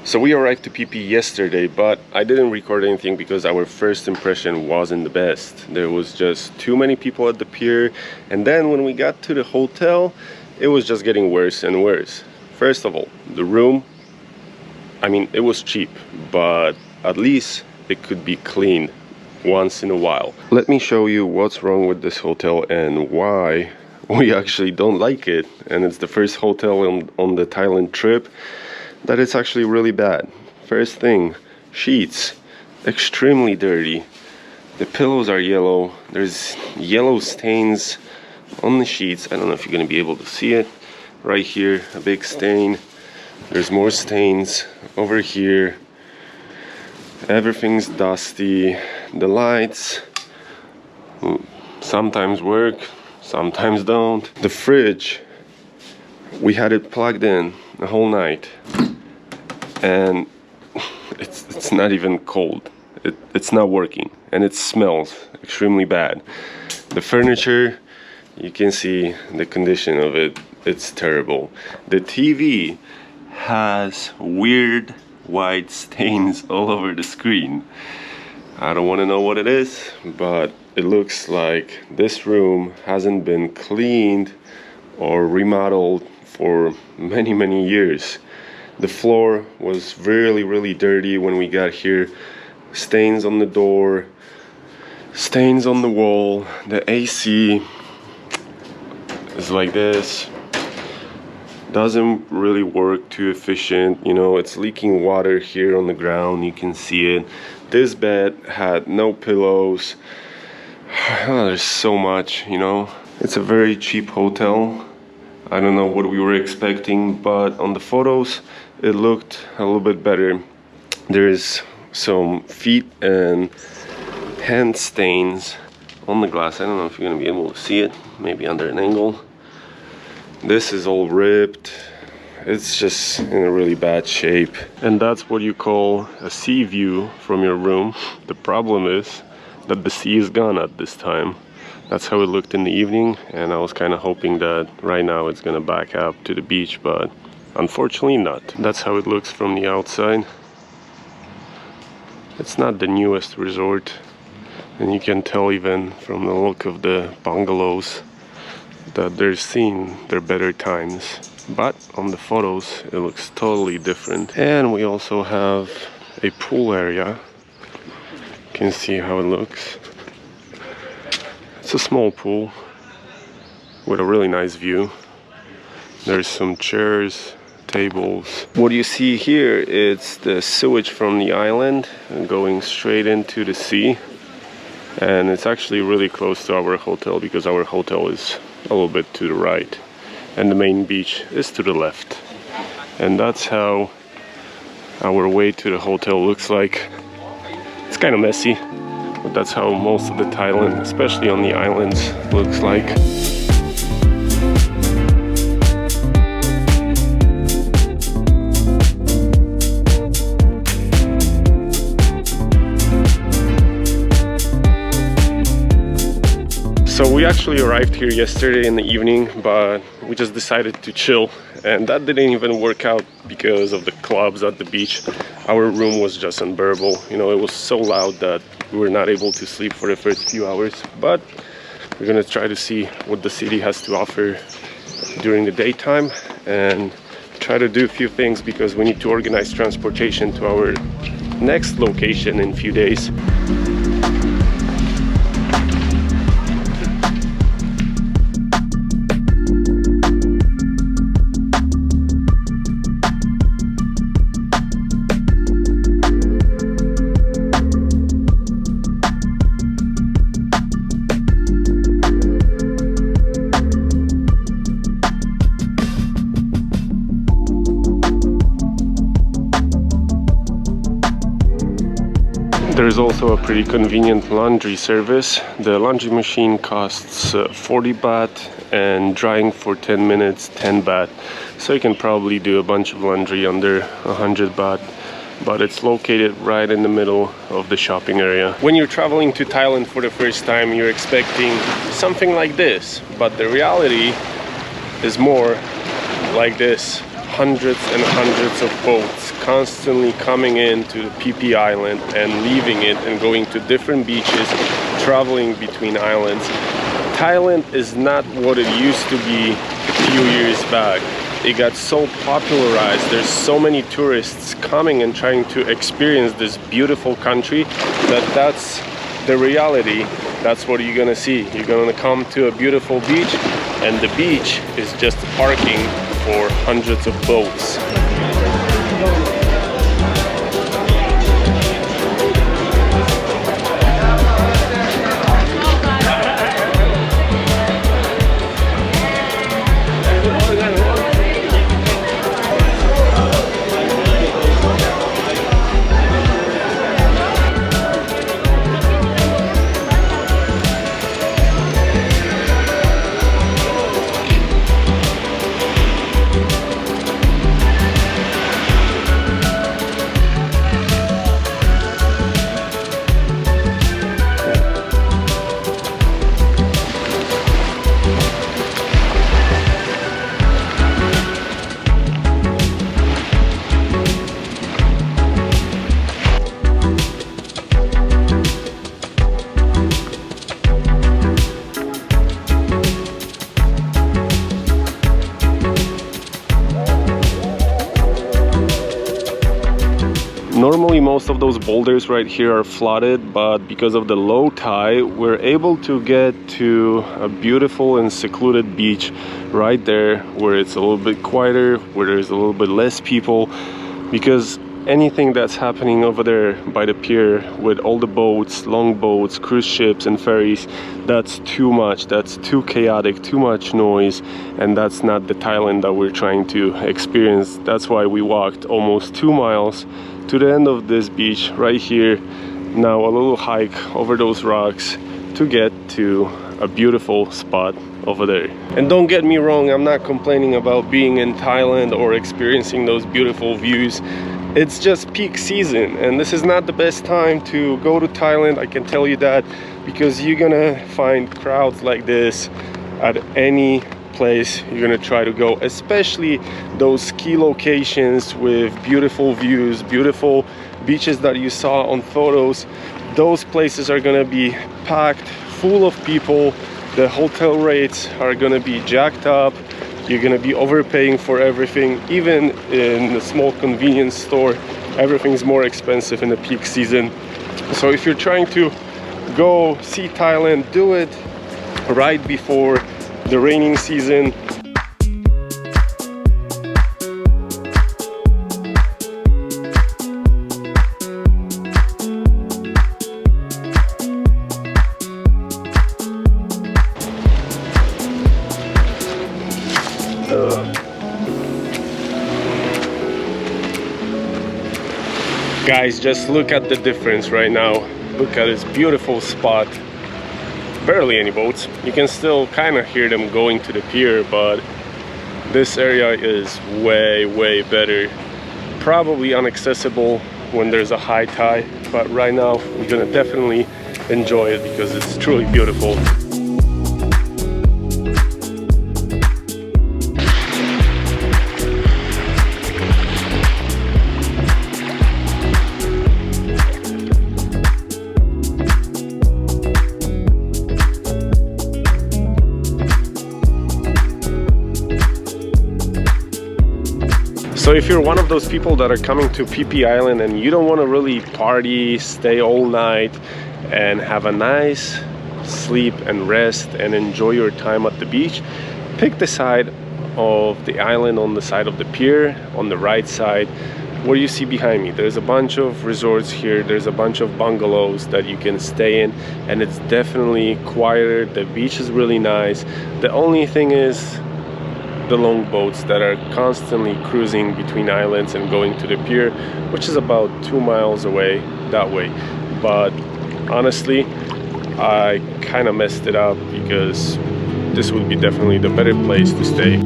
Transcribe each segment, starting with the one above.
So we arrived to PP yesterday, but I didn't record anything because our first impression wasn't the best. There was just too many people at the pier, and then when we got to the hotel, it was just getting worse and worse. First of all, the room, I mean, it was cheap, but at least it could be cleaned once in a while. Let me show you what's wrong with this hotel and why we actually don't like it. And it's the first hotel on the Thailand trip that it's actually really bad. First thing, sheets, extremely dirty. The pillows are yellow. There's yellow stains on the sheets. I don't know if you're gonna be able to see it. Right here, a big stain. There's more stains over here. Everything's dusty. The lights sometimes work, sometimes don't. The fridge, we had it plugged in the whole night, and it's not even cold. It's not working, and it smells extremely bad. The furniture, you can see the condition of it. It's terrible. The TV has weird white stains all over the screen. I don't want to know what it is, but it looks like this room hasn't been cleaned or remodeled for many years. The floor was really dirty when we got here. Stains on the door, stains on the wall. The AC is like this. Doesn't really work too efficient, you know. It's leaking water here on the ground, you can see it. This bed had no pillows. There's so much, you know. It's a very cheap hotel. I don't know what we were expecting, but on the photos it looked a little bit better. There's some feet and hand stains on the glass. I don't know if you're gonna be able to see it, maybe under an angle. This is all ripped. It's just in a really bad shape. And that's what you call a sea view from your room. The problem is that the sea is gone at this time. That's how it looked in the evening, and I was kind of hoping that right now it's gonna back up to the beach, but unfortunately not. That's how it looks from the outside. It's not the newest resort, and you can tell even from the look of the bungalows that they're seeing their better times, but on the photos it looks totally different. And we also have a pool area. You can see how it looks. It's a small pool with a really nice view. There's some chairs, tables. What you see here is the sewage from the island going straight into the sea, and it's actually really close to our hotel because our hotel is a little bit to the right and the main beach is to the left. And that's how our way to the hotel looks like. It's kind of messy, but that's how most of the Thailand, especially on the islands, looks like. So we actually arrived here yesterday in the evening, but we just decided to chill, and that didn't even work out because of the clubs at the beach. Our room was just unbearable. You know, it was so loud that we were not able to sleep for the first few hours, but we're gonna try to see what the city has to offer during the daytime and try to do a few things because we need to organize transportation to our next location in a few days. There's also a pretty convenient laundry service. The laundry machine costs 40 baht and drying for 10 minutes 10 baht. So you can probably do a bunch of laundry under 100 baht. But it's located right in the middle of the shopping area. When you're traveling to Thailand for the first time, you're expecting something like this, but the reality is more like this. hundreds and hundreds of boats constantly coming into the Phi Phi Island and leaving it and going to different beaches, traveling between islands. Thailand is not what it used to be a few years back. It got so popularized. There's so many tourists coming and trying to experience this beautiful country that's the reality. That's what you're gonna see. You're gonna come to a beautiful beach, and the beach is just parking for hundreds of boats. Normally most of those boulders right here are flooded, but because of the low tide we're able to get to a beautiful and secluded beach right there, where it's a little bit quieter, where there's a little bit less people, because anything that's happening over there by the pier with all the boats, long boats, cruise ships and ferries, that's too much, that's too chaotic, too much noise, and that's not the Thailand that we're trying to experience. That's why we walked almost 2 miles to the end of this beach right here. Now a little hike over those rocks to get to a beautiful spot over there. And don't get me wrong, I'm not complaining about being in Thailand or experiencing those beautiful views. It's just peak season, and this is not the best time to go to Thailand, I can tell you that, because you're gonna find crowds like this at any place you're gonna try to go, especially those ski locations with beautiful views, beautiful beaches that you saw on photos. Those places are gonna be packed full of people. The hotel rates are gonna be jacked up. You're gonna be overpaying for everything. Even in the small convenience store, everything's more expensive in the peak season. So if you're trying to go see Thailand, do it right before the raining season. Guys, just look at the difference right now. Look at this beautiful spot. Barely any boats. You can still kind of hear them going to the pier, but this area is way better. Probably inaccessible when there's a high tide, but right now we're gonna definitely enjoy it because it's truly beautiful. So if you're one of those people that are coming to Phi Phi Island and you don't want to really party, stay all night and have a nice sleep and rest and enjoy your time at the beach, pick the side of the island on the side of the pier, on the right side, where you see behind me. There's a bunch of resorts here, there's a bunch of bungalows that you can stay in, and it's definitely quieter. The beach is really nice. The only thing is the long boats that are constantly cruising between islands and going to the pier, which is about 2 miles away that way. But honestly, I kind of messed it up because this would be definitely the better place to stay.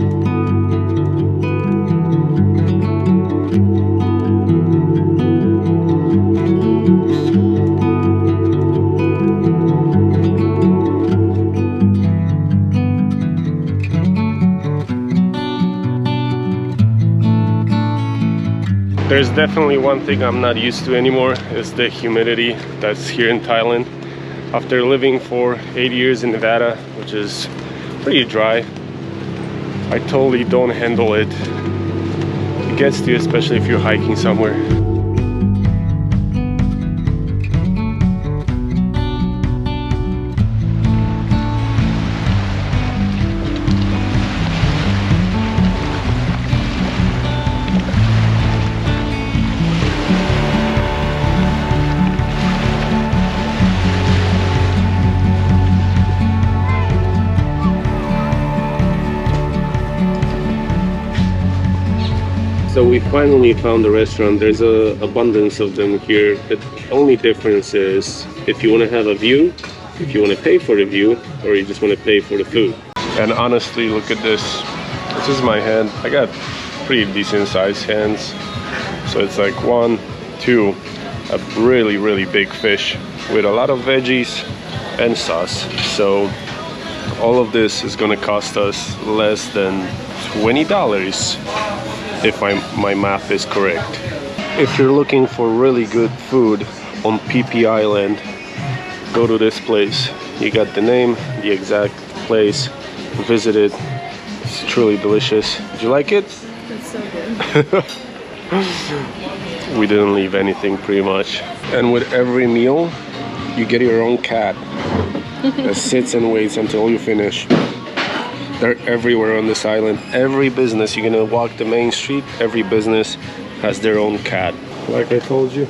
There's definitely one thing I'm not used to anymore, is the humidity that's here in Thailand. After living for 8 years in Nevada, which is pretty dry, I totally don't handle it. It gets to you, especially if you're hiking somewhere. So we finally found a restaurant. There's an abundance of them here. The only difference is if you want to have a view, if you want to pay for the view, or you just want to pay for the food. And honestly, look at this. This is my hand. I got pretty decent sized hands. So it's like 1, 2, a really big fish with a lot of veggies and sauce. So all of this is gonna cost us less than $20. If my math is correct. If you're looking for really good food on Phi Phi Island, go to this place. You got the name, the exact place, visit it. It's truly delicious. Did you like it? It's so good. We didn't leave anything pretty much. And with every meal, you get your own cat that sits and waits until you finish. They're everywhere on this island. Every business, you're gonna walk the main street, every business has their own cat. Like I told you,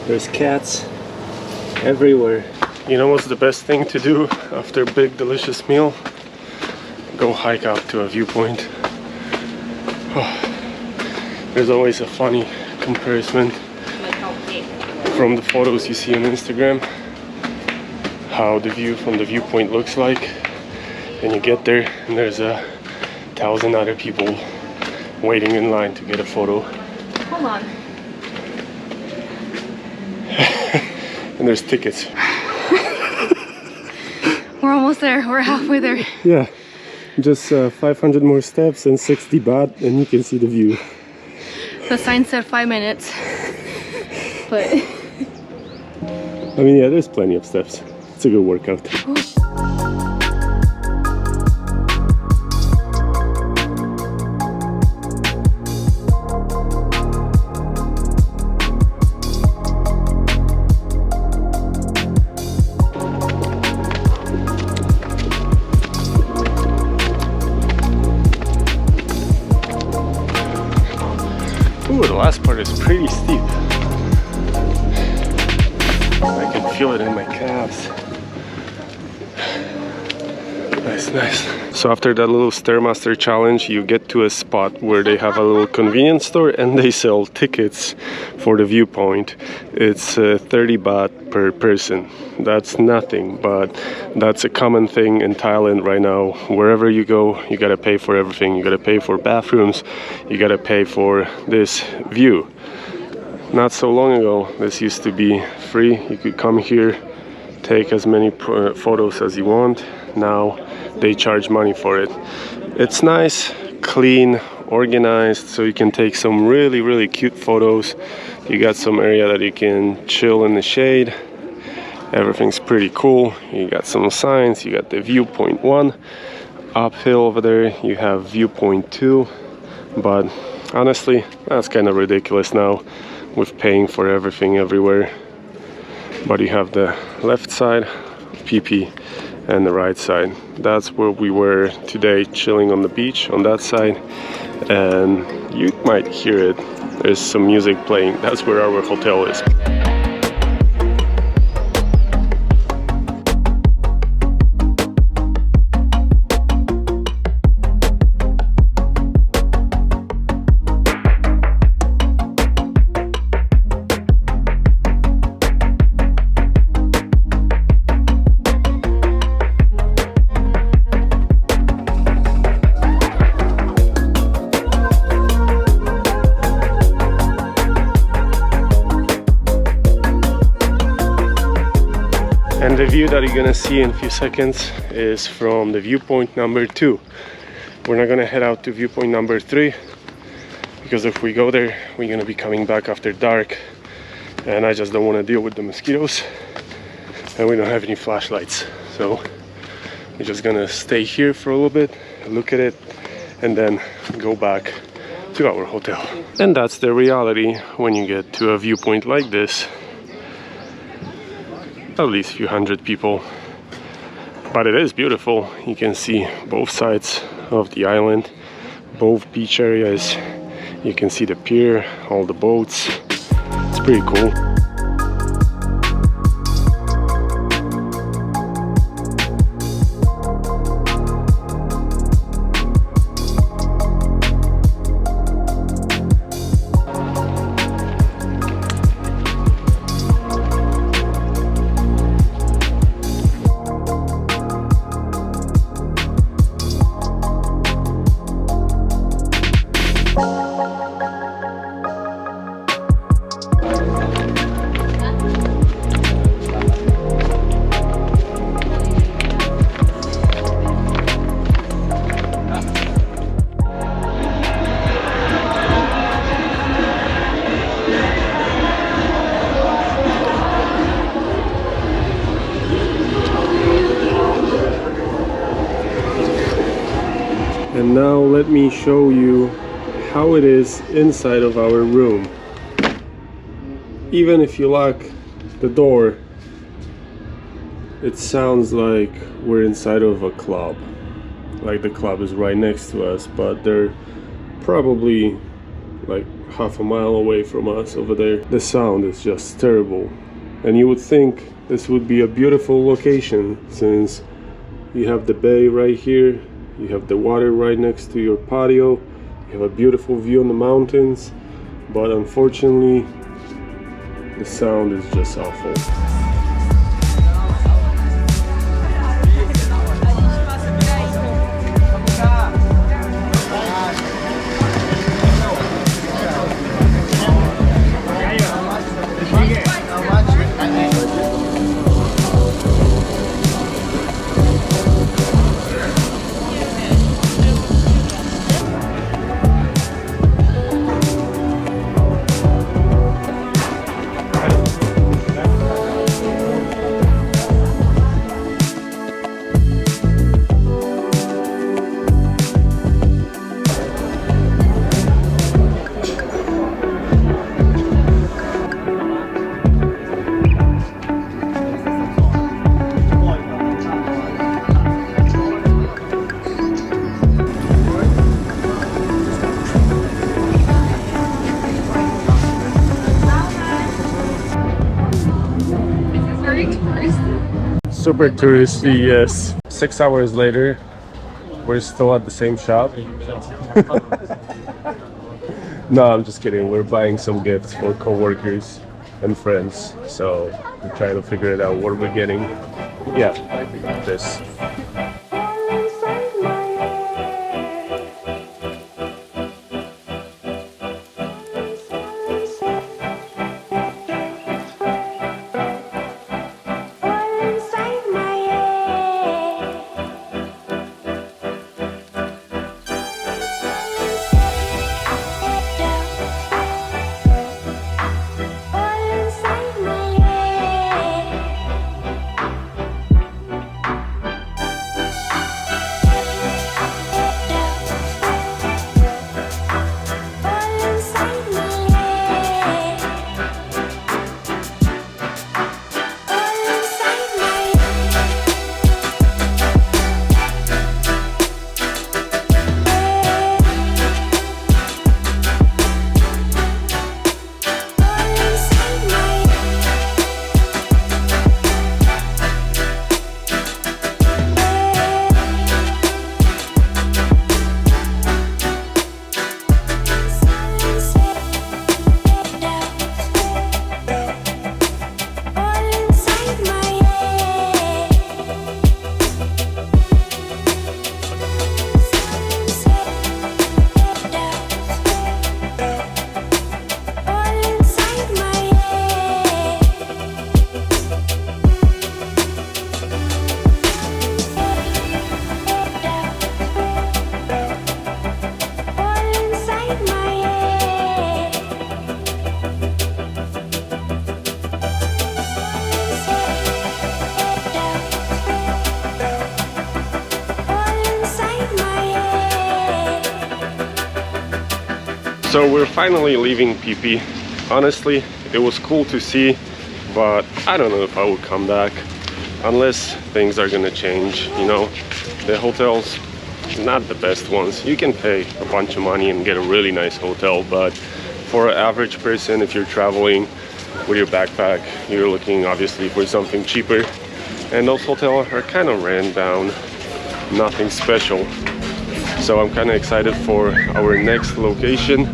there's cats everywhere. You know what's the best thing to do after a big delicious meal? Go hike out to a viewpoint. Oh, there's always a funny comparison from the photos you see on Instagram, how the view from the viewpoint looks like. And you get there and there's 1,000 other people waiting in line to get a photo. Hold on. And there's tickets. We're almost there. We're halfway there. Yeah, just 500 more steps and 60 baht and you can see the view. The sign said 5 minutes. But I mean, yeah, there's plenty of steps. It's a good workout. Ooh. Ooh, the last part is pretty steep. I can feel it in my calves. Nice. So after that little Stairmaster challenge, you get to a spot where they have a little convenience store and they sell tickets for the viewpoint. It's 30 baht per person. That's nothing, but that's a common thing in Thailand right now. Wherever you go, you gotta pay for everything. You gotta pay for bathrooms, you gotta pay for this view. Not so long ago, this used to be free. You could come here, take as many photos as you want. Now they charge money for it. It's nice, clean, organized, so you can take some really cute photos. You got some area that you can chill in the shade. Everything's pretty cool. You got some signs. You got the viewpoint 1 uphill over there. You have viewpoint 2, but honestly, that's kind of ridiculous now with paying for everything everywhere. But you have the left side of Phi Phi and the right side. That's where we were today, chilling on the beach on that side, and you might hear it. There's some music playing. That's where our hotel is. And the view that you're gonna see in a few seconds is from the viewpoint number 2. We're not gonna head out to viewpoint number 3 because if we go there, we're gonna be coming back after dark, and I just don't want to deal with the mosquitoes, and we don't have any flashlights, so we're just gonna stay here for a little bit, look at it, and then go back to our hotel. And that's the reality when you get to a viewpoint like this. At least a few hundred people, but it is beautiful. You can see both sides of the island, both beach areas. You can see the pier, all the boats. It's pretty cool. And now let me show you how it is inside of our room. Even if you lock the door, it sounds like we're inside of a club. Like the club is right next to us, but they're probably like half a mile away from us over there. The sound is just terrible. And you would think this would be a beautiful location, since you have the bay right here, you have the water right next to your patio, you have a beautiful view on the mountains, but unfortunately the sound is just awful. Super touristy, yes. 6 hours later, we're still at the same shop. No, I'm just kidding. We're buying some gifts for co-workers and friends. So we're trying to figure it out what we're getting. Yeah, this. So we're finally leaving Phi Phi. Honestly, it was cool to see, but I don't know if I would come back unless things are gonna change. You know, the hotels, not the best ones. You can pay a bunch of money and get a really nice hotel, but for an average person, if you're traveling with your backpack, you're looking obviously for something cheaper, and those hotels are kind of ran down, nothing special. So I'm kind of excited for our next location.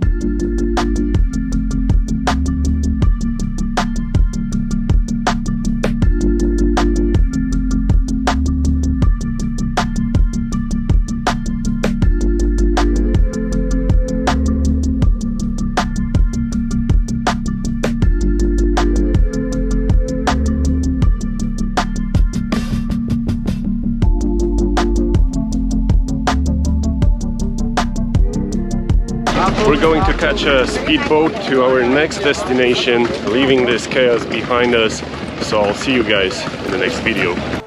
We're going to catch a speedboat to our next destination, leaving this chaos behind us. So I'll see you guys in the next video.